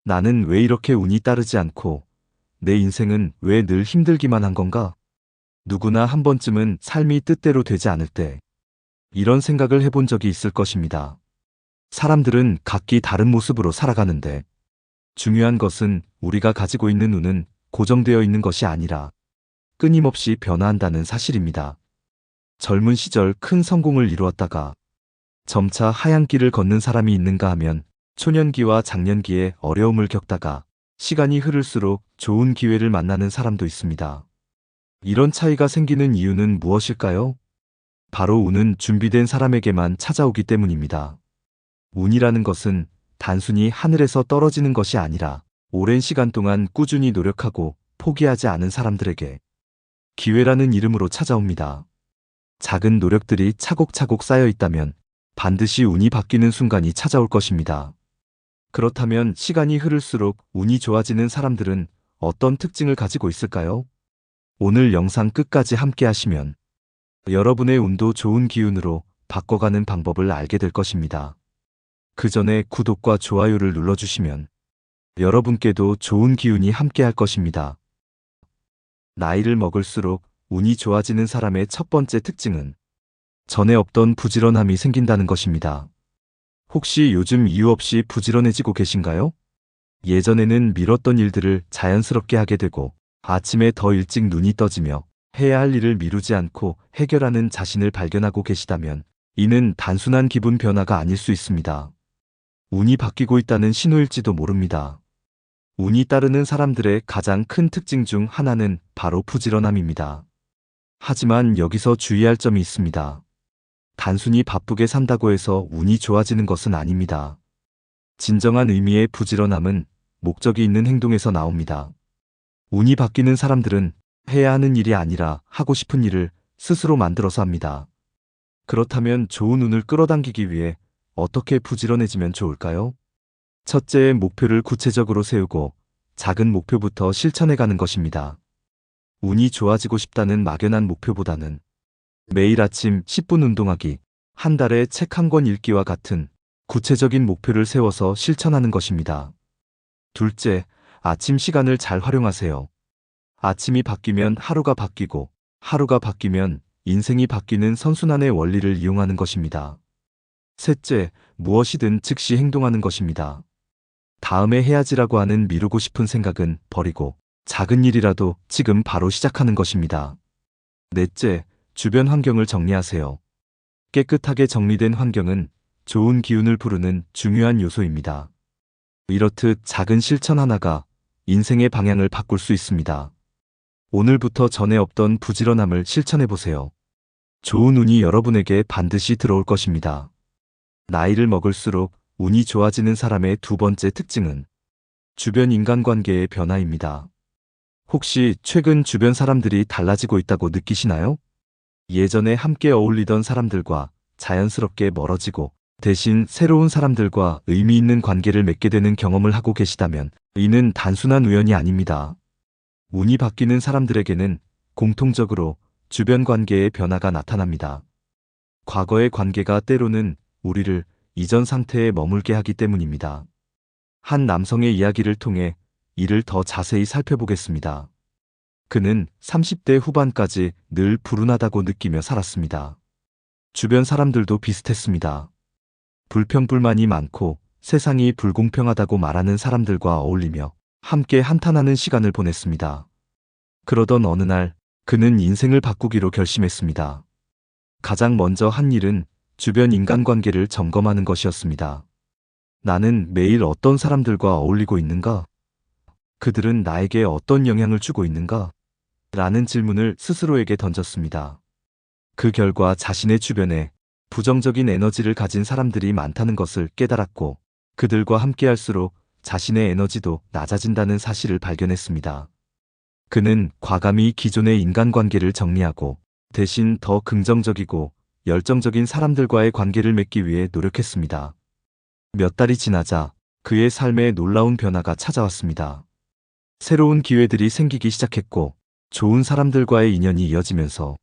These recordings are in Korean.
나는 왜 이렇게 운이 따르지 않고 내 인생은 왜 늘 힘들기만 한 건가? 누구나 한 번쯤은 삶이 뜻대로 되지 않을 때 이런 생각을 해본 적이 있을 것입니다. 사람들은 각기 다른 모습으로 살아가는데 중요한 것은 우리가 가지고 있는 운은 고정되어 있는 것이 아니라 끊임없이 변화한다는 사실입니다. 젊은 시절 큰 성공을 이루었다가 점차 하얀 길을 걷는 사람이 있는가 하면 초년기와 장년기에 어려움을 겪다가 시간이 흐를수록 좋은 기회를 만나는 사람도 있습니다. 이런 차이가 생기는 이유는 무엇일까요? 바로 운은 준비된 사람에게만 찾아오기 때문입니다. 운이라는 것은 단순히 하늘에서 떨어지는 것이 아니라 오랜 시간 동안 꾸준히 노력하고 포기하지 않은 사람들에게 기회라는 이름으로 찾아옵니다. 작은 노력들이 차곡차곡 쌓여 있다면 반드시 운이 바뀌는 순간이 찾아올 것입니다. 그렇다면 시간이 흐를수록 운이 좋아지는 사람들은 어떤 특징을 가지고 있을까요? 오늘 영상 끝까지 함께 하시면 여러분의 운도 좋은 기운으로 바꿔가는 방법을 알게 될 것입니다. 그 전에 구독과 좋아요를 눌러주시면 여러분께도 좋은 기운이 함께 할 것입니다. 나이를 먹을수록 운이 좋아지는 사람의 첫 번째 특징은 전에 없던 부지런함이 생긴다는 것입니다. 혹시 요즘 이유 없이 부지런해지고 계신가요? 예전에는 미뤘던 일들을 자연스럽게 하게 되고 아침에 더 일찍 눈이 떠지며 해야 할 일을 미루지 않고 해결하는 자신을 발견하고 계시다면 이는 단순한 기분 변화가 아닐 수 있습니다. 운이 바뀌고 있다는 신호일지도 모릅니다. 운이 따르는 사람들의 가장 큰 특징 중 하나는 바로 부지런함입니다. 하지만 여기서 주의할 점이 있습니다. 단순히 바쁘게 산다고 해서 운이 좋아지는 것은 아닙니다. 진정한 의미의 부지런함은 목적이 있는 행동에서 나옵니다. 운이 바뀌는 사람들은 해야 하는 일이 아니라 하고 싶은 일을 스스로 만들어서 합니다. 그렇다면 좋은 운을 끌어당기기 위해 어떻게 부지런해지면 좋을까요? 첫째, 목표를 구체적으로 세우고 작은 목표부터 실천해가는 것입니다. 운이 좋아지고 싶다는 막연한 목표보다는 매일 아침 10분 운동하기, 한 달에 책 한 권 읽기와 같은 구체적인 목표를 세워서 실천하는 것입니다. 둘째, 아침 시간을 잘 활용하세요. 아침이 바뀌면 하루가 바뀌고 하루가 바뀌면 인생이 바뀌는 선순환의 원리를 이용하는 것입니다. 셋째, 무엇이든 즉시 행동하는 것입니다. 다음에 해야지라고 하는 미루고 싶은 생각은 버리고 작은 일이라도 지금 바로 시작하는 것입니다. 넷째, 주변 환경을 정리하세요. 깨끗하게 정리된 환경은 좋은 기운을 부르는 중요한 요소입니다. 이렇듯 작은 실천 하나가 인생의 방향을 바꿀 수 있습니다. 오늘부터 전에 없던 부지런함을 실천해보세요. 좋은 운이 여러분에게 반드시 들어올 것입니다. 나이를 먹을수록 운이 좋아지는 사람의 두 번째 특징은 주변 인간관계의 변화입니다. 혹시 최근 주변 사람들이 달라지고 있다고 느끼시나요? 예전에 함께 어울리던 사람들과 자연스럽게 멀어지고 대신 새로운 사람들과 의미 있는 관계를 맺게 되는 경험을 하고 계시다면 이는 단순한 우연이 아닙니다. 운이 바뀌는 사람들에게는 공통적으로 주변 관계의 변화가 나타납니다. 과거의 관계가 때로는 우리를 이전 상태에 머물게 하기 때문입니다. 한 남성의 이야기를 통해 이를 더 자세히 살펴보겠습니다. 그는 30대 후반까지 늘 불운하다고 느끼며 살았습니다. 주변 사람들도 비슷했습니다. 불평불만이 많고 세상이 불공평하다고 말하는 사람들과 어울리며 함께 한탄하는 시간을 보냈습니다. 그러던 어느 날 그는 인생을 바꾸기로 결심했습니다. 가장 먼저 한 일은 주변 인간관계를 점검하는 것이었습니다. 나는 매일 어떤 사람들과 어울리고 있는가? 그들은 나에게 어떤 영향을 주고 있는가? 라는 질문을 스스로에게 던졌습니다. 그 결과 자신의 주변에 부정적인 에너지를 가진 사람들이 많다는 것을 깨달았고 그들과 함께할수록 자신의 에너지도 낮아진다는 사실을 발견했습니다. 그는 과감히 기존의 인간관계를 정리하고 대신 더 긍정적이고 열정적인 사람들과의 관계를 맺기 위해 노력했습니다. 몇 달이 지나자 그의 삶에 놀라운 변화가 찾아왔습니다. 새로운 기회들이 생기기 시작했고 좋은 사람들과의 인연이 이어지면서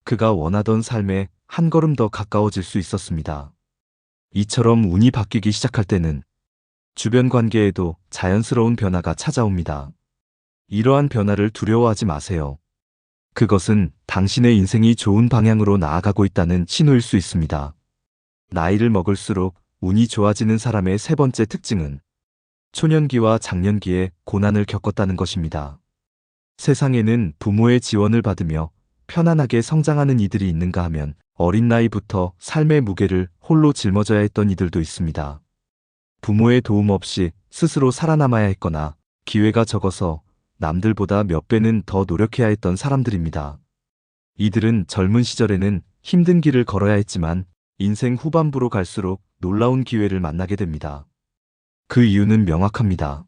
그가 원하던 삶에 한 걸음 더 가까워질 수 있었습니다. 이처럼 운이 바뀌기 시작할 때는 주변 관계에도 자연스러운 변화가 찾아옵니다. 이러한 변화를 두려워하지 마세요. 그것은 당신의 인생이 좋은 방향으로 나아가고 있다는 신호일 수 있습니다. 나이를 먹을수록 운이 좋아지는 사람의 세 번째 특징은 초년기와 장년기에 고난을 겪었다는 것입니다. 세상에는 부모의 지원을 받으며 편안하게 성장하는 이들이 있는가 하면 어린 나이부터 삶의 무게를 홀로 짊어져야 했던 이들도 있습니다. 부모의 도움 없이 스스로 살아남아야 했거나 기회가 적어서 남들보다 몇 배는 더 노력해야 했던 사람들입니다. 이들은 젊은 시절에는 힘든 길을 걸어야 했지만 인생 후반부로 갈수록 놀라운 기회를 만나게 됩니다. 그 이유는 명확합니다.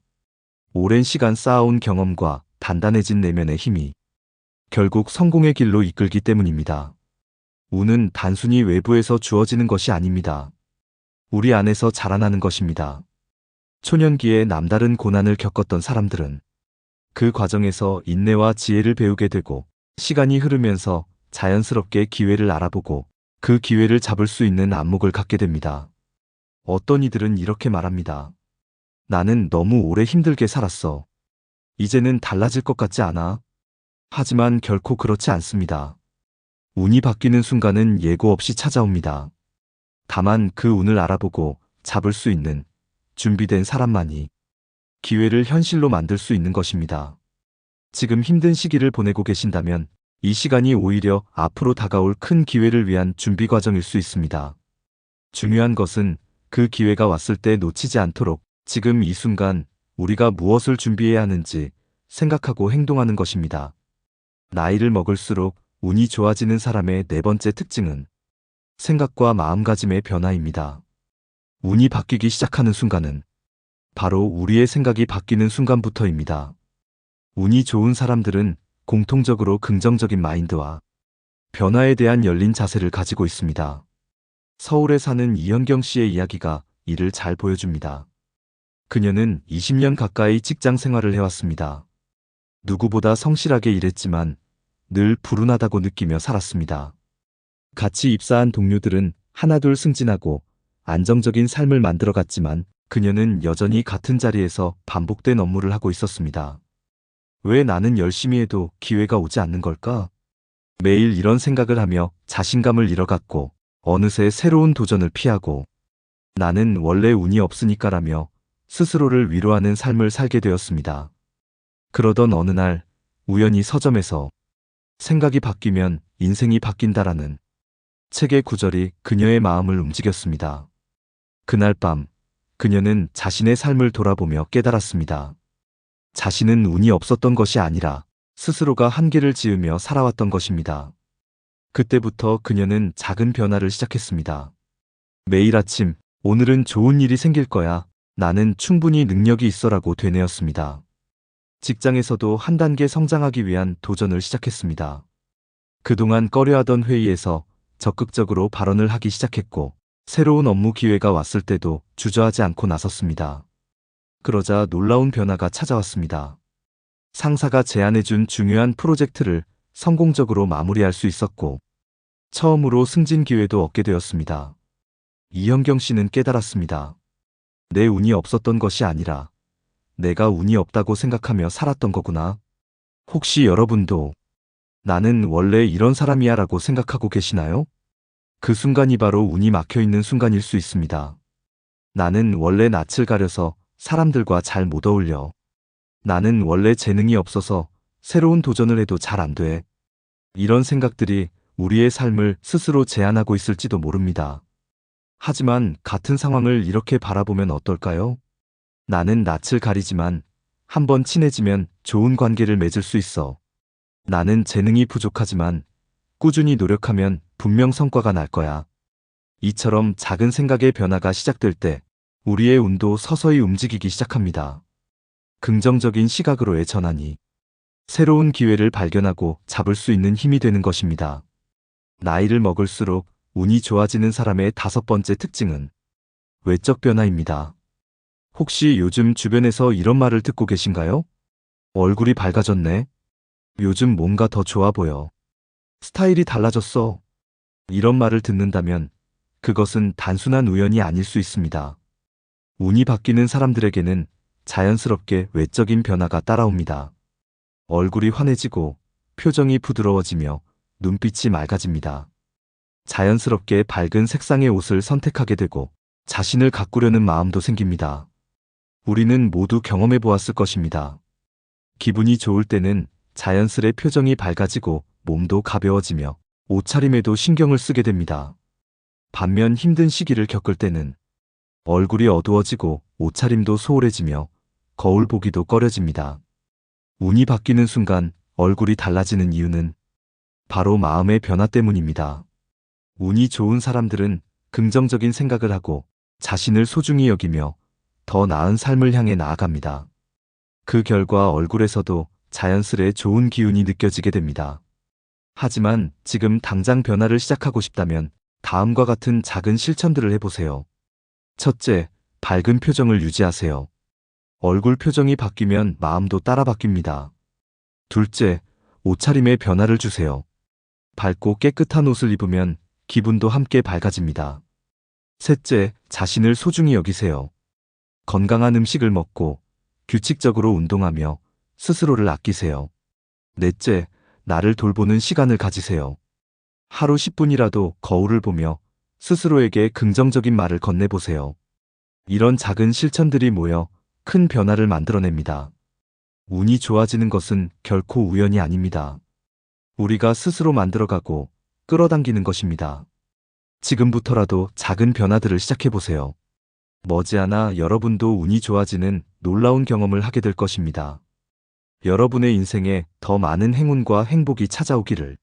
오랜 시간 쌓아온 경험과 단단해진 내면의 힘이 결국 성공의 길로 이끌기 때문입니다. 운은 단순히 외부에서 주어지는 것이 아닙니다. 우리 안에서 자라나는 것입니다. 초년기에 남다른 고난을 겪었던 사람들은 그 과정에서 인내와 지혜를 배우게 되고 시간이 흐르면서 자연스럽게 기회를 알아보고 그 기회를 잡을 수 있는 안목을 갖게 됩니다. 어떤 이들은 이렇게 말합니다. 나는 너무 오래 힘들게 살았어. 이제는 달라질 것 같지 않아. 하지만 결코 그렇지 않습니다. 운이 바뀌는 순간은 예고 없이 찾아옵니다. 다만 그 운을 알아보고 잡을 수 있는 준비된 사람만이 기회를 현실로 만들 수 있는 것입니다. 지금 힘든 시기를 보내고 계신다면 이 시간이 오히려 앞으로 다가올 큰 기회를 위한 준비 과정일 수 있습니다. 중요한 것은 그 기회가 왔을 때 놓치지 않도록 지금 이 순간 우리가 무엇을 준비해야 하는지 생각하고 행동하는 것입니다. 나이를 먹을수록 운이 좋아지는 사람의 네 번째 특징은 생각과 마음가짐의 변화입니다. 운이 바뀌기 시작하는 순간은 바로 우리의 생각이 바뀌는 순간부터입니다. 운이 좋은 사람들은 공통적으로 긍정적인 마인드와 변화에 대한 열린 자세를 가지고 있습니다. 서울에 사는 이현경 씨의 이야기가 이를 잘 보여줍니다. 그녀는 20년 가까이 직장 생활을 해왔습니다. 누구보다 성실하게 일했지만 늘 불운하다고 느끼며 살았습니다. 같이 입사한 동료들은 하나둘 승진하고 안정적인 삶을 만들어갔지만 그녀는 여전히 같은 자리에서 반복된 업무를 하고 있었습니다. 왜 나는 열심히 해도 기회가 오지 않는 걸까? 매일 이런 생각을 하며 자신감을 잃어갔고 어느새 새로운 도전을 피하고 나는 원래 운이 없으니까라며 스스로를 위로하는 삶을 살게 되었습니다. 그러던 어느 날 우연히 서점에서 생각이 바뀌면 인생이 바뀐다라는 책의 구절이 그녀의 마음을 움직였습니다. 그날 밤 그녀는 자신의 삶을 돌아보며 깨달았습니다. 자신은 운이 없었던 것이 아니라 스스로가 한계를 지으며 살아왔던 것입니다. 그때부터 그녀는 작은 변화를 시작했습니다. 매일 아침 오늘은 좋은 일이 생길 거야. 나는 충분히 능력이 있어라고 되뇌었습니다. 직장에서도 한 단계 성장하기 위한 도전을 시작했습니다. 그동안 꺼려하던 회의에서 적극적으로 발언을 하기 시작했고 새로운 업무 기회가 왔을 때도 주저하지 않고 나섰습니다. 그러자 놀라운 변화가 찾아왔습니다. 상사가 제안해준 중요한 프로젝트를 성공적으로 마무리할 수 있었고 처음으로 승진 기회도 얻게 되었습니다. 이현경 씨는 깨달았습니다. 내 운이 없었던 것이 아니라 내가 운이 없다고 생각하며 살았던 거구나. 혹시 여러분도 나는 원래 이런 사람이야 라고 생각하고 계시나요? 그 순간이 바로 운이 막혀 있는 순간일 수 있습니다. 나는 원래 낯을 가려서 사람들과 잘 못 어울려. 나는 원래 재능이 없어서 새로운 도전을 해도 잘 안 돼. 이런 생각들이 우리의 삶을 스스로 제한하고 있을지도 모릅니다. 하지만 같은 상황을 이렇게 바라보면 어떨까요? 나는 낯을 가리지만 한번 친해지면 좋은 관계를 맺을 수 있어. 나는 재능이 부족하지만 꾸준히 노력하면 분명 성과가 날 거야. 이처럼 작은 생각의 변화가 시작될 때 우리의 운도 서서히 움직이기 시작합니다. 긍정적인 시각으로의 전환이 새로운 기회를 발견하고 잡을 수 있는 힘이 되는 것입니다. 나이를 먹을수록 운이 좋아지는 사람의 다섯 번째 특징은 외적 변화입니다. 혹시 요즘 주변에서 이런 말을 듣고 계신가요? 얼굴이 밝아졌네. 요즘 뭔가 더 좋아 보여. 스타일이 달라졌어. 이런 말을 듣는다면 그것은 단순한 우연이 아닐 수 있습니다. 운이 바뀌는 사람들에게는 자연스럽게 외적인 변화가 따라옵니다. 얼굴이 환해지고 표정이 부드러워지며 눈빛이 맑아집니다. 자연스럽게 밝은 색상의 옷을 선택하게 되고 자신을 가꾸려는 마음도 생깁니다. 우리는 모두 경험해 보았을 것입니다. 기분이 좋을 때는 자연스레 표정이 밝아지고 몸도 가벼워지며 옷차림에도 신경을 쓰게 됩니다. 반면 힘든 시기를 겪을 때는 얼굴이 어두워지고 옷차림도 소홀해지며 거울 보기도 꺼려집니다. 운이 바뀌는 순간 얼굴이 달라지는 이유는 바로 마음의 변화 때문입니다. 운이 좋은 사람들은 긍정적인 생각을 하고 자신을 소중히 여기며 더 나은 삶을 향해 나아갑니다. 그 결과 얼굴에서도 자연스레 좋은 기운이 느껴지게 됩니다. 하지만 지금 당장 변화를 시작하고 싶다면 다음과 같은 작은 실천들을 해보세요. 첫째, 밝은 표정을 유지하세요. 얼굴 표정이 바뀌면 마음도 따라 바뀝니다. 둘째, 옷차림에 변화를 주세요. 밝고 깨끗한 옷을 입으면 기분도 함께 밝아집니다. 셋째, 자신을 소중히 여기세요. 건강한 음식을 먹고 규칙적으로 운동하며 스스로를 아끼세요. 넷째, 나를 돌보는 시간을 가지세요. 하루 10분이라도 거울을 보며 스스로에게 긍정적인 말을 건네보세요. 이런 작은 실천들이 모여 큰 변화를 만들어냅니다. 운이 좋아지는 것은 결코 우연이 아닙니다. 우리가 스스로 만들어가고 끌어당기는 것입니다. 지금부터라도 작은 변화들을 시작해보세요. 머지않아 여러분도 운이 좋아지는 놀라운 경험을 하게 될 것입니다. 여러분의 인생에 더 많은 행운과 행복이 찾아오기를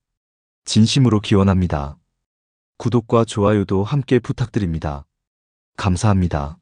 진심으로 기원합니다. 구독과 좋아요도 함께 부탁드립니다. 감사합니다.